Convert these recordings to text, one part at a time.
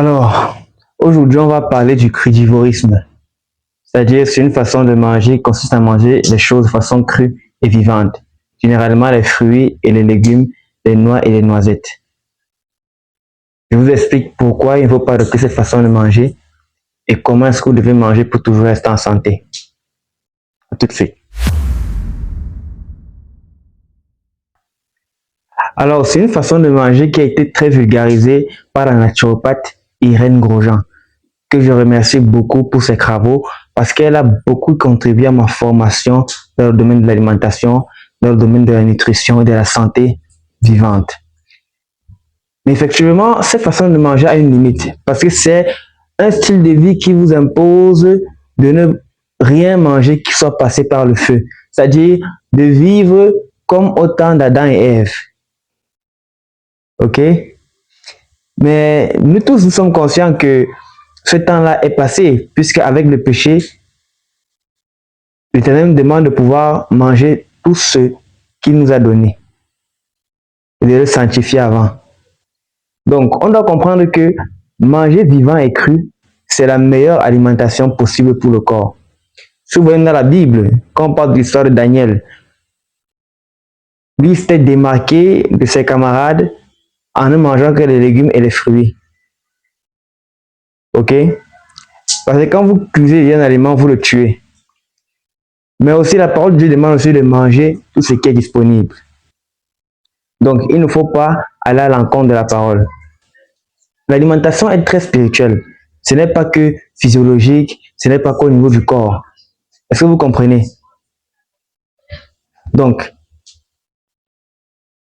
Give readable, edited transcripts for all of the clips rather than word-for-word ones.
Alors, aujourd'hui, on va parler du crudivorisme. C'est-à-dire, c'est une façon de manger qui consiste à manger les choses de façon crue et vivante. Généralement, les fruits et les légumes, les noix et les noisettes. Je vous explique pourquoi il ne faut pas adopter cette façon de manger et comment est-ce que vous devez manger pour toujours rester en santé. À tout de suite. Alors, c'est une façon de manger qui a été très vulgarisée par la naturopathe Irène Grosjean, que je remercie beaucoup pour ses travaux parce qu'elle a beaucoup contribué à ma formation dans le domaine de l'alimentation, dans le domaine de la nutrition et de la santé vivante. Mais effectivement, cette façon de manger a une limite parce que c'est un style de vie qui vous impose de ne rien manger qui soit passé par le feu, c'est-à-dire de vivre comme au temps d'Adam et Ève. Ok? Mais nous tous, nous sommes conscients que ce temps-là est passé, puisque avec le péché, l'Éternel nous demande de pouvoir manger tout ce qu'il nous a donné et de le sanctifier avant. Donc, on doit comprendre que manger vivant et cru, c'est la meilleure alimentation possible pour le corps. Si vous voyez dans la Bible, quand on parle de l'histoire de Daniel, lui s'était démarqué de ses camarades en ne mangeant que les légumes et les fruits. Ok? Parce que quand vous cuisez un aliment, vous le tuez. Mais aussi, la parole de Dieu demande aussi de manger tout ce qui est disponible. Donc, il ne faut pas aller à l'encontre de la parole. L'alimentation est très spirituelle. Ce n'est pas que physiologique, ce n'est pas qu'au niveau du corps. Est-ce que vous comprenez? Donc,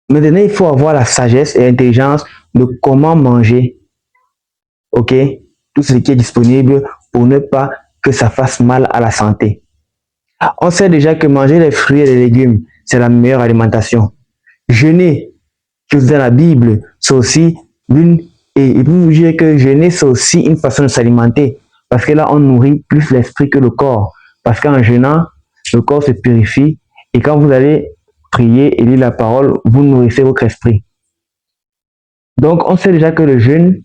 maintenant, il faut avoir la sagesse et l'intelligence de comment manger, ok, tout ce qui est disponible pour ne pas que ça fasse mal à la santé. On sait déjà que manger les fruits et les légumes, c'est la meilleure alimentation. Jeûner, que dans la Bible, c'est aussi et vous dire que jeûner, c'est aussi une façon de s'alimenter. Parce que là, on nourrit plus l'esprit que le corps. Parce qu'en jeûnant, le corps se purifie. Et quand vous allez prier et lire la parole, vous nourrissez votre esprit. Donc, on sait déjà que le jeûne,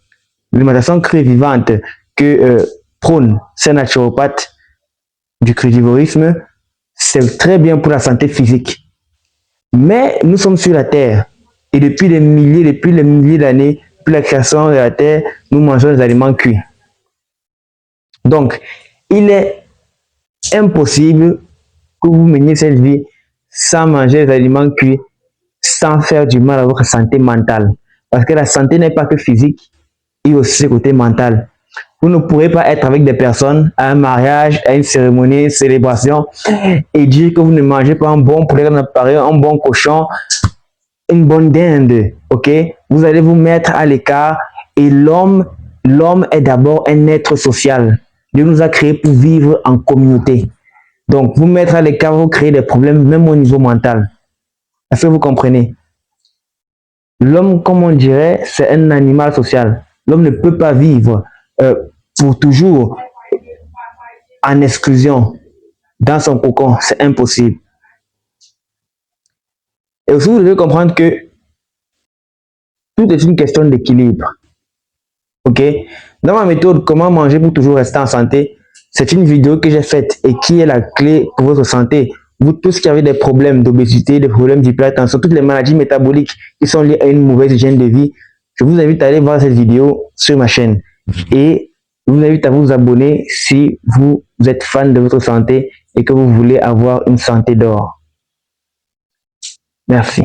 l'alimentation crue et vivante que prône ces naturopathes du crudivorisme, c'est très bien pour la santé physique. Mais nous sommes sur la terre. Et depuis les milliers d'années, depuis la création de la terre, nous mangeons des aliments cuits. Donc, il est impossible que vous meniez cette vie sans manger des aliments cuits, sans faire du mal à votre santé mentale. Parce que la santé n'est pas que physique, il y a aussi le côté mental. Vous ne pourrez pas être avec des personnes à un mariage, à une cérémonie, une célébration, et dire que vous ne mangez pas un bon poulet, un bon cochon, une bonne dinde, ok? Vous allez vous mettre à l'écart et l'homme est d'abord un être social. Dieu nous a créés pour vivre en communauté. Donc, vous mettre à l'écart, vous créez des problèmes même au niveau mental. Est-ce que vous comprenez? L'homme, comme on dirait, c'est un animal social. L'homme ne peut pas vivre pour toujours en exclusion dans son cocon. C'est impossible. Et aussi, vous devez comprendre que tout est une question d'équilibre. Ok? Dans ma méthode, comment manger pour toujours rester en santé, c'est une vidéo que j'ai faite et qui est la clé pour votre santé. Vous tous qui avez des problèmes d'obésité, des problèmes d'hypertension, toutes les maladies métaboliques qui sont liées à une mauvaise hygiène de vie, je vous invite à aller voir cette vidéo sur ma chaîne. Et je vous invite à vous abonner si vous êtes fan de votre santé et que vous voulez avoir une santé d'or. Merci.